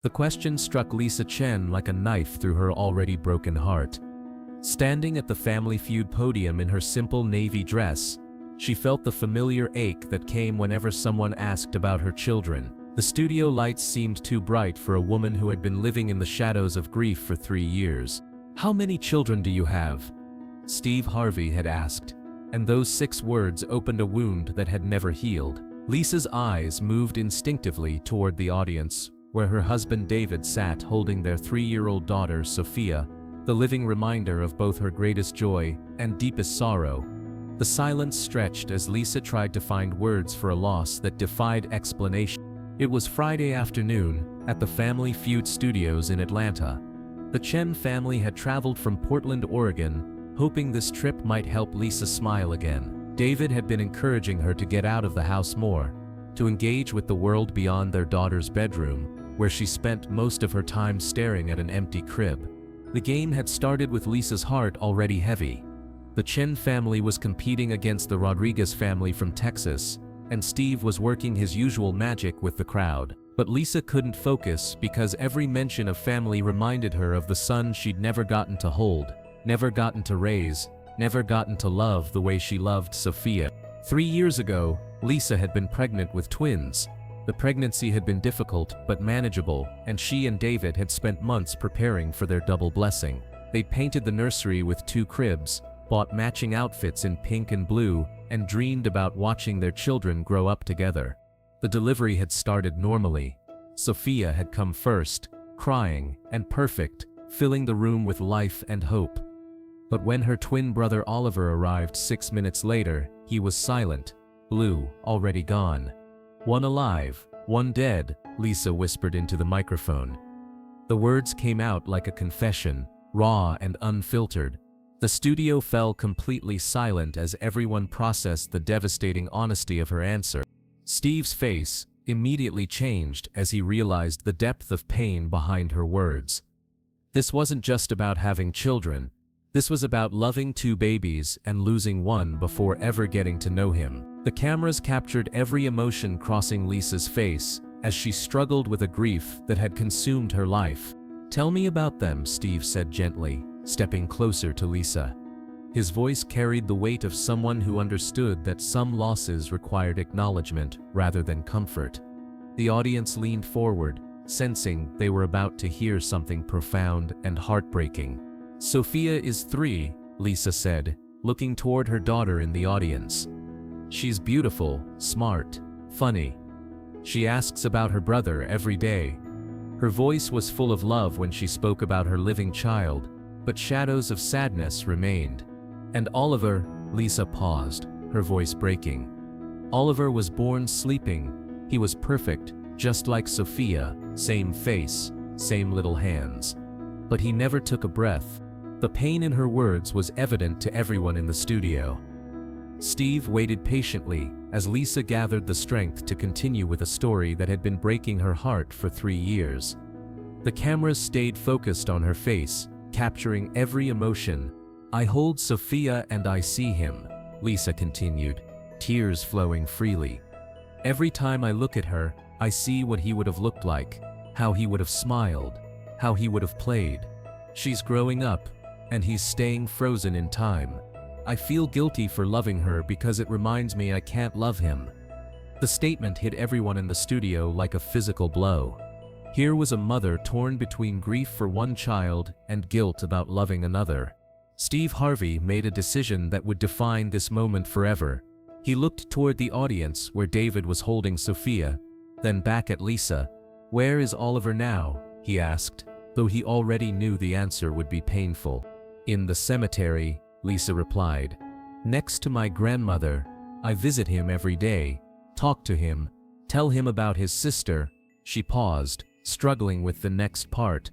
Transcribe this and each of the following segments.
The question struck Lisa Chen like a knife through her already broken heart. Standing at the Family Feud podium in her simple navy dress, she felt the familiar ache that came whenever someone asked about her children. The studio lights seemed too bright for a woman who had been living in the shadows of grief for 3 years. "How many children do you have?" Steve Harvey had asked, and those 6 words opened a wound that had never healed. Lisa's eyes moved instinctively toward the audience, where her husband David sat holding their 3-year-old daughter Sophia, the living reminder of both her greatest joy and deepest sorrow. The silence stretched as Lisa tried to find words for a loss that defied explanation. It was Friday afternoon, at the Family Feud studios in Atlanta. The Chen family had traveled from Portland, Oregon, hoping this trip might help Lisa smile again. David had been encouraging her to get out of the house more, to engage with the world beyond their daughter's bedroom, where she spent most of her time staring at an empty crib. The game had started with Lisa's heart already heavy. The Chen family was competing against the Rodriguez family from Texas, and Steve was working his usual magic with the crowd. But Lisa couldn't focus because every mention of family reminded her of the son she'd never gotten to hold, never gotten to raise, never gotten to love the way she loved Sophia. 3 years ago, Lisa had been pregnant with twins. The pregnancy had been difficult but manageable, and she and David had spent months preparing for their double blessing. They painted the nursery with 2 cribs, bought matching outfits in pink and blue, and dreamed about watching their children grow up together. The delivery had started normally. Sophia had come first, crying and perfect, filling the room with life and hope. But when her twin brother Oliver arrived 6 minutes later, he was silent, blue, already gone. "One alive, one dead," Lisa whispered into the microphone. The words came out like a confession, raw and unfiltered. The studio fell completely silent as everyone processed the devastating honesty of her answer. Steve's face immediately changed as he realized the depth of pain behind her words. This wasn't just about having children. This was about loving 2 babies and losing one before ever getting to know him. The cameras captured every emotion crossing Lisa's face as she struggled with a grief that had consumed her life. "Tell me about them," Steve said gently, stepping closer to Lisa. His voice carried the weight of someone who understood that some losses required acknowledgement rather than comfort. The audience leaned forward, sensing they were about to hear something profound and heartbreaking. "Sophia is 3, Lisa said, looking toward her daughter in the audience. "She's beautiful, smart, funny. She asks about her brother every day." Her voice was full of love when she spoke about her living child, but shadows of sadness remained. "And Oliver," Lisa paused, her voice breaking. "Oliver was born sleeping. He was perfect, just like Sophia, same face, same little hands. But he never took a breath." The pain in her words was evident to everyone in the studio. Steve waited patiently as Lisa gathered the strength to continue with a story that had been breaking her heart for 3 years. The cameras stayed focused on her face, capturing every emotion. "I hold Sophia and I see him," Lisa continued, tears flowing freely. "Every time I look at her, I see what he would have looked like, how he would have smiled, how he would have played. She's growing up, and he's staying frozen in time. I feel guilty for loving her because it reminds me I can't love him." The statement hit everyone in the studio like a physical blow. Here was a mother torn between grief for one child and guilt about loving another. Steve Harvey made a decision that would define this moment forever. He looked toward the audience where David was holding Sophia, then back at Lisa. "Where is Oliver now?" he asked, though he already knew the answer would be painful. "In the cemetery," Lisa replied. "Next to my grandmother. I visit him every day, talk to him, tell him about his sister." She paused, struggling with the next part.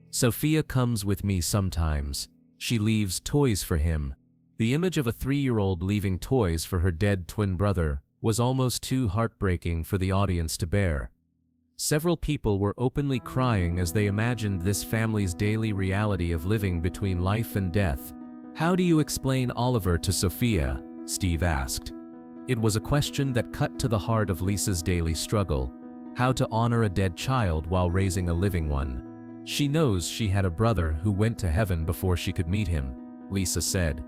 "Sophia comes with me sometimes. She leaves toys for him." The image of a 3-year-old leaving toys for her dead twin brother was almost too heartbreaking for the audience to bear. Several people were openly crying as they imagined this family's daily reality of living between life and death. "How do you explain Oliver to Sophia?" Steve asked. It was a question that cut to the heart of Lisa's daily struggle. how to honor a dead child while raising a living one. She knows she had a brother who went to heaven before she could meet him, Lisa said.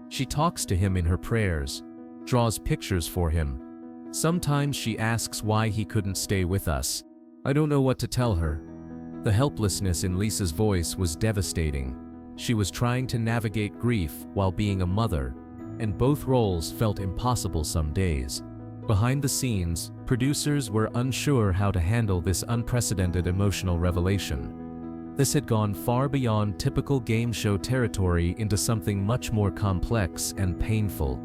She talks to him in her prayers, draws pictures for him. Sometimes she asks why he couldn't stay with us. I don't know what to tell her. The helplessness in Lisa's voice was devastating. She was trying to navigate grief while being a mother, and both roles felt impossible some days. Behind the scenes, producers were unsure how to handle this unprecedented emotional revelation. This had gone far beyond typical game show territory into something much more complex and painful.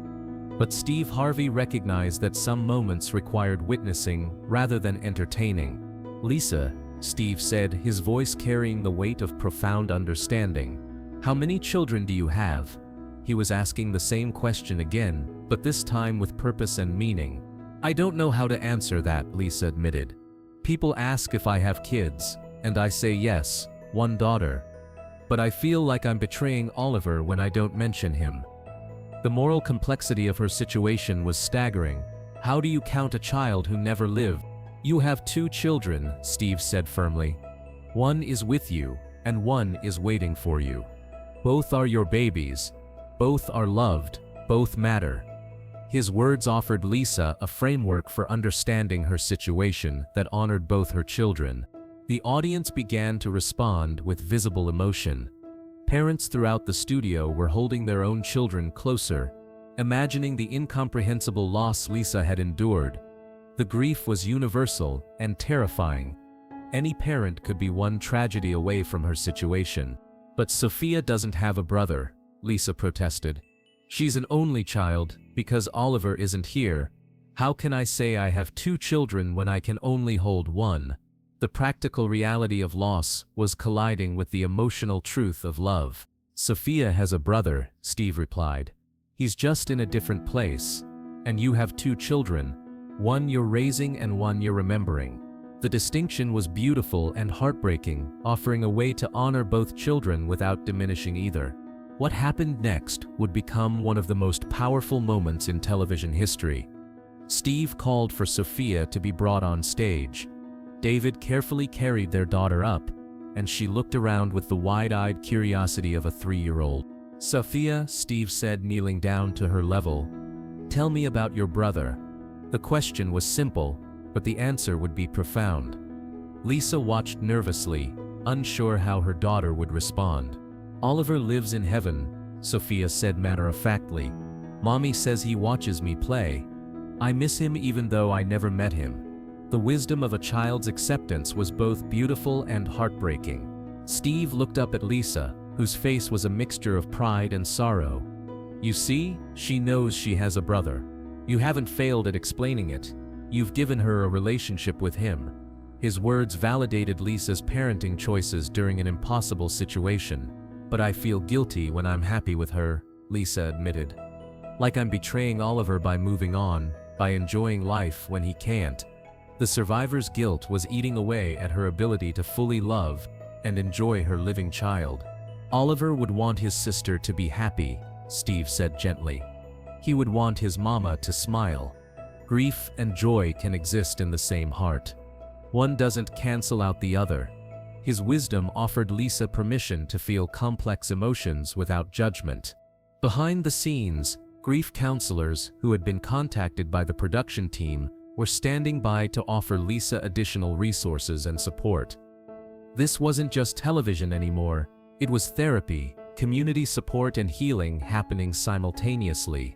But Steve Harvey recognized that some moments required witnessing rather than entertaining. Lisa, Steve said, his voice carrying the weight of profound understanding. How many children do you have? He was asking the same question again, but this time with purpose and meaning. I don't know how to answer that, Lisa admitted. People ask if I have kids, and I say yes, one daughter. But I feel like I'm betraying Oliver when I don't mention him. The moral complexity of her situation was staggering. How do you count a child who never lived? You have 2 children, Steve said firmly. One is with you, and one is waiting for you. Both are your babies. Both are loved. Both matter. His words offered Lisa a framework for understanding her situation that honored both her children. The audience began to respond with visible emotion. Parents throughout the studio were holding their own children closer, imagining the incomprehensible loss Lisa had endured. The grief was universal and terrifying. Any parent could be one tragedy away from her situation. But Sophia doesn't have a brother, Lisa protested. She's an only child because Oliver isn't here. How can I say I have 2 children when I can only hold one? The practical reality of loss was colliding with the emotional truth of love. Sophia has a brother, Steve replied. He's just in a different place. And you have 2 children, one you're raising and one you're remembering. The distinction was beautiful and heartbreaking, offering a way to honor both children without diminishing either. What happened next would become one of the most powerful moments in television history. Steve called for Sophia to be brought on stage. David carefully carried their daughter up, and she looked around with the wide-eyed curiosity of a 3-year-old. Sophia, Steve said, kneeling down to her level. Tell me about your brother. The question was simple, but the answer would be profound. Lisa watched nervously, unsure how her daughter would respond. Oliver lives in heaven, Sophia said matter-of-factly. Mommy says he watches me play. I miss him even though I never met him. The wisdom of a child's acceptance was both beautiful and heartbreaking. Steve looked up at Lisa, whose face was a mixture of pride and sorrow. You see, she knows she has a brother. You haven't failed at explaining it. You've given her a relationship with him. His words validated Lisa's parenting choices during an impossible situation. But I feel guilty when I'm happy with her, Lisa admitted. Like I'm betraying Oliver by moving on, by enjoying life when he can't. The survivor's guilt was eating away at her ability to fully love and enjoy her living child. Oliver would want his sister to be happy, Steve said gently. He would want his mama to smile. Grief and joy can exist in the same heart. One doesn't cancel out the other. His wisdom offered Lisa permission to feel complex emotions without judgment. Behind the scenes, grief counselors who had been contacted by the production team were standing by to offer Lisa additional resources and support. This wasn't just television anymore, it was therapy, community support and healing happening simultaneously.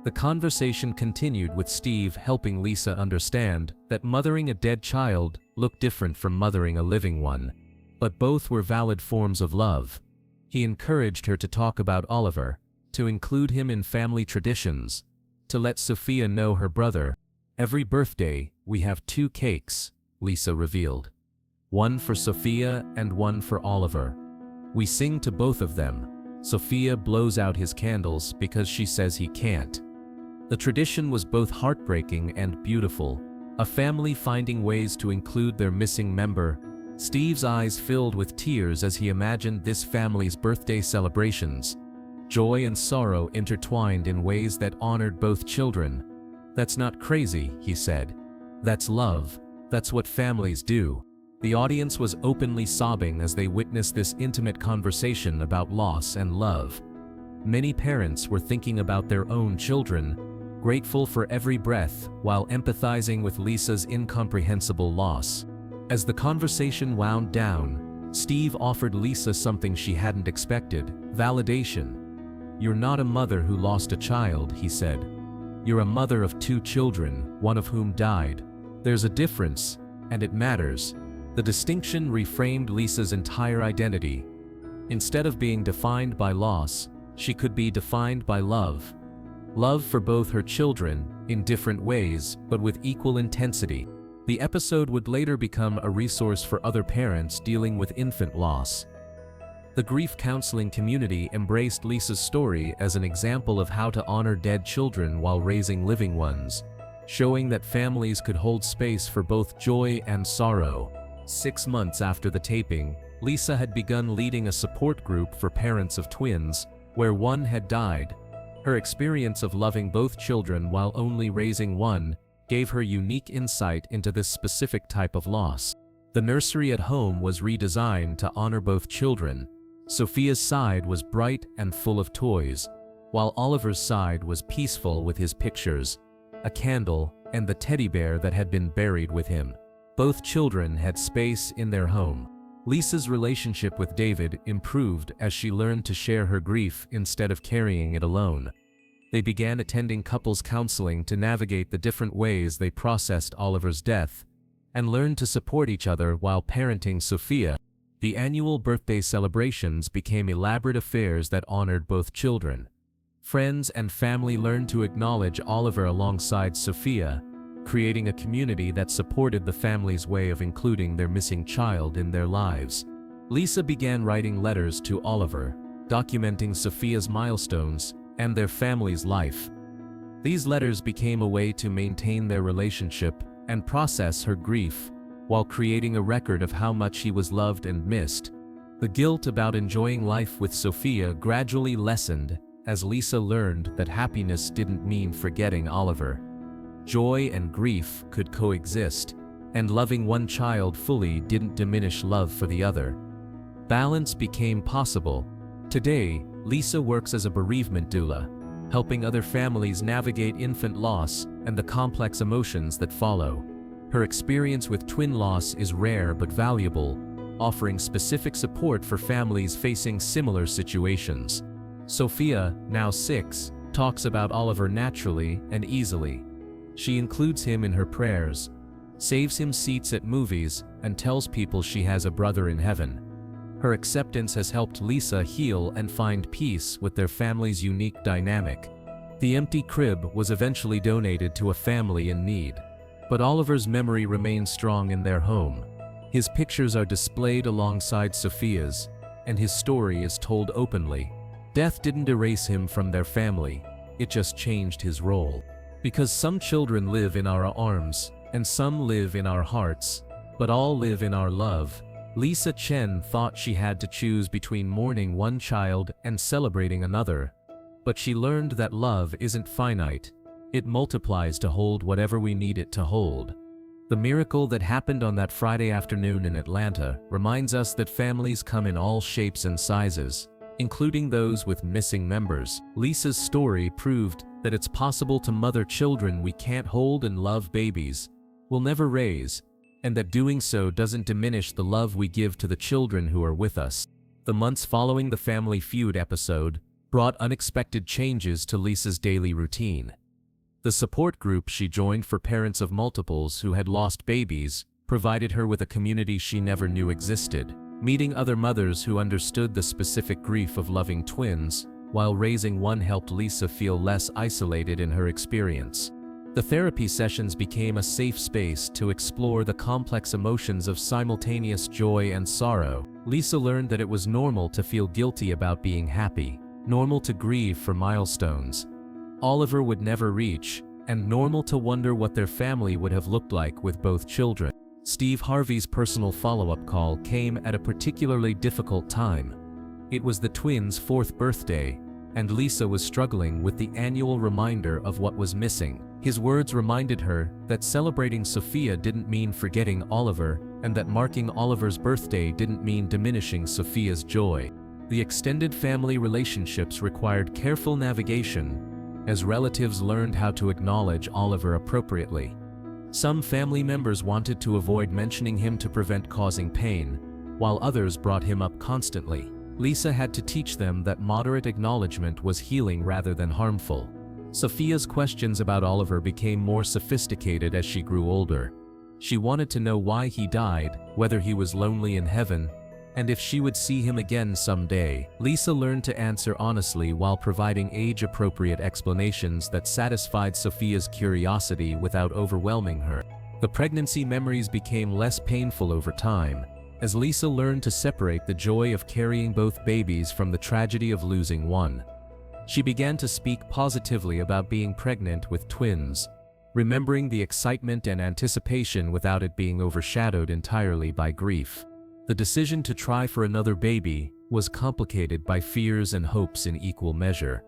The conversation continued with Steve helping Lisa understand that mothering a dead child looked different from mothering a living one, but both were valid forms of love. He encouraged her to talk about Oliver, to include him in family traditions, to let Sophia know her brother. Every birthday, we have 2 cakes, Lisa revealed. One for Sophia and one for Oliver. We sing to both of them. Sophia blows out his candles because she says he can't. The tradition was both heartbreaking and beautiful, a family finding ways to include their missing member. Steve's eyes filled with tears as he imagined this family's birthday celebrations. Joy and sorrow intertwined in ways that honored both children. That's not crazy, he said. That's love. That's what families do. The audience was openly sobbing as they witnessed this intimate conversation about loss and love. Many parents were thinking about their own children, grateful for every breath while empathizing with Lisa's incomprehensible loss. As the conversation wound down, Steve offered Lisa something she hadn't expected: validation. "You're not a mother who lost a child," he said. "You're a mother of 2 children, one of whom died. There's a difference, and it matters." The distinction reframed Lisa's entire identity. Instead of being defined by loss, she could be defined by love. Love for both her children, in different ways, but with equal intensity. The episode would later become a resource for other parents dealing with infant loss. The grief counseling community embraced Lisa's story as an example of how to honor dead children while raising living ones, showing that families could hold space for both joy and sorrow. 6 months after the taping, Lisa had begun leading a support group for parents of twins, where one had died. Her experience of loving both children while only raising one gave her unique insight into this specific type of loss. The nursery at home was redesigned to honor both children. Sophia's side was bright and full of toys, while Oliver's side was peaceful with his pictures, a candle, and the teddy bear that had been buried with him. Both children had space in their home. Lisa's relationship with David improved as she learned to share her grief instead of carrying it alone. They began attending couples counseling to navigate the different ways they processed Oliver's death, and learned to support each other while parenting Sophia. The annual birthday celebrations became elaborate affairs that honored both children. Friends and family learned to acknowledge Oliver alongside Sophia, creating a community that supported the family's way of including their missing child in their lives. Lisa began writing letters to Oliver, documenting Sophia's milestones and their family's life. These letters became a way to maintain their relationship and process her grief, while creating a record of how much he was loved and missed. The guilt about enjoying life with Sophia gradually lessened as Lisa learned that happiness didn't mean forgetting Oliver. Joy and grief could coexist, and loving one child fully didn't diminish love for the other. Balance became possible. Today, Lisa works as a bereavement doula, helping other families navigate infant loss and the complex emotions that follow. Her experience with twin loss is rare but valuable, offering specific support for families facing similar situations. Sophia, now 6, talks about Oliver naturally and easily. She includes him in her prayers, saves him seats at movies, and tells people she has a brother in heaven. Her acceptance has helped Lisa heal and find peace with their family's unique dynamic. The empty crib was eventually donated to a family in need, but Oliver's memory remains strong in their home. His pictures are displayed alongside Sophia's, and his story is told openly. Death didn't erase him from their family, it just changed his role. Because some children live in our arms, and some live in our hearts, but all live in our love. Lisa Chen thought she had to choose between mourning one child and celebrating another. But she learned that love isn't finite. It multiplies to hold whatever we need it to hold. The miracle that happened on that Friday afternoon in Atlanta reminds us that families come in all shapes and sizes, including those with missing members. Lisa's story proved that it's possible to mother children we can't hold and love babies we'll never raise, and that doing so doesn't diminish the love we give to the children who are with us. The months following the Family Feud episode brought unexpected changes to Lisa's daily routine. The support group she joined for parents of multiples who had lost babies provided her with a community she never knew existed. Meeting other mothers who understood the specific grief of loving twins while raising one helped Lisa feel less isolated in her experience. The therapy sessions became a safe space to explore the complex emotions of simultaneous joy and sorrow. Lisa learned that it was normal to feel guilty about being happy, normal to grieve for milestones Oliver would never reach, and normal to wonder what their family would have looked like with both children. Steve Harvey's personal follow-up call came at a particularly difficult time. It was the twins' 4th birthday, and Lisa was struggling with the annual reminder of what was missing. His words reminded her that celebrating Sophia didn't mean forgetting Oliver, and that marking Oliver's birthday didn't mean diminishing Sophia's joy. The extended family relationships required careful navigation, as relatives learned how to acknowledge Oliver appropriately. Some family members wanted to avoid mentioning him to prevent causing pain, while others brought him up constantly. Lisa had to teach them that moderate acknowledgement was healing rather than harmful. Sophia's questions about Oliver became more sophisticated as she grew older. She wanted to know why he died, whether he was lonely in heaven, and if she would see him again someday. Lisa learned to answer honestly while providing age-appropriate explanations that satisfied Sophia's curiosity without overwhelming her. The pregnancy memories became less painful over time, as Lisa learned to separate the joy of carrying both babies from the tragedy of losing one. She began to speak positively about being pregnant with twins, remembering the excitement and anticipation without it being overshadowed entirely by grief. The decision to try for another baby was complicated by fears and hopes in equal measure.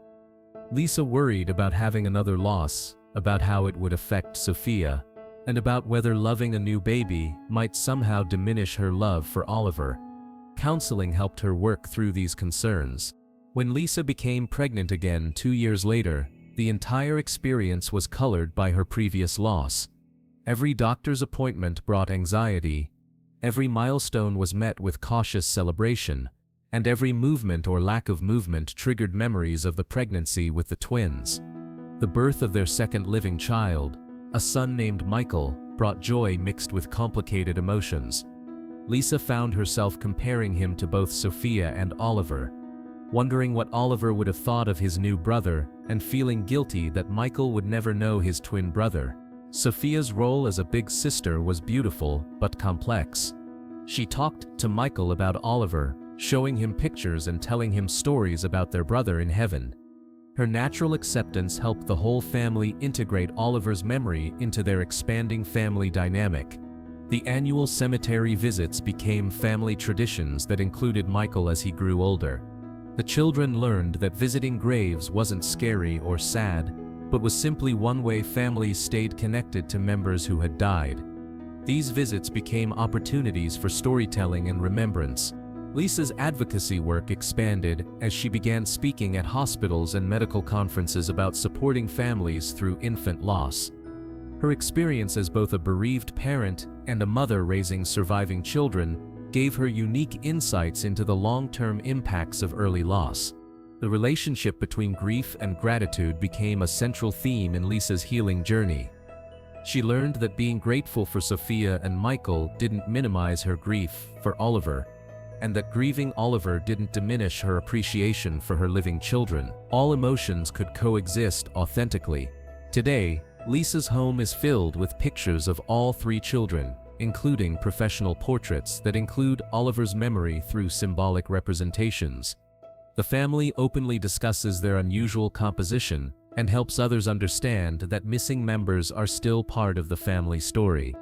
Lisa worried about having another loss, about how it would affect Sophia, and about whether loving a new baby might somehow diminish her love for Oliver. Counseling helped her work through these concerns. When Lisa became pregnant again 2 years later, the entire experience was colored by her previous loss. Every doctor's appointment brought anxiety, every milestone was met with cautious celebration, and every movement or lack of movement triggered memories of the pregnancy with the twins. The birth of their second living child, a son named Michael, brought joy mixed with complicated emotions. Lisa found herself comparing him to both Sophia and Oliver, wondering what Oliver would have thought of his new brother, and feeling guilty that Michael would never know his twin brother. Sophia's role as a big sister was beautiful but complex. She talked to Michael about Oliver, showing him pictures and telling him stories about their brother in heaven. Her natural acceptance helped the whole family integrate Oliver's memory into their expanding family dynamic. The annual cemetery visits became family traditions that included Michael as he grew older. The children learned that visiting graves wasn't scary or sad, but was simply one way families stayed connected to members who had died. These visits became opportunities for storytelling and remembrance. Lisa's advocacy work expanded as she began speaking at hospitals and medical conferences about supporting families through infant loss. Her experience as both a bereaved parent and a mother raising surviving children gave her unique insights into the long-term impacts of early loss. The relationship between grief and gratitude became a central theme in Lisa's healing journey. She learned that being grateful for Sophia and Michael didn't minimize her grief for Oliver, and that grieving Oliver didn't diminish her appreciation for her living children. All emotions could coexist authentically. Today, Lisa's home is filled with pictures of all 3 children, including professional portraits that include Oliver's memory through symbolic representations. The family openly discusses their unusual composition and helps others understand that missing members are still part of the family story.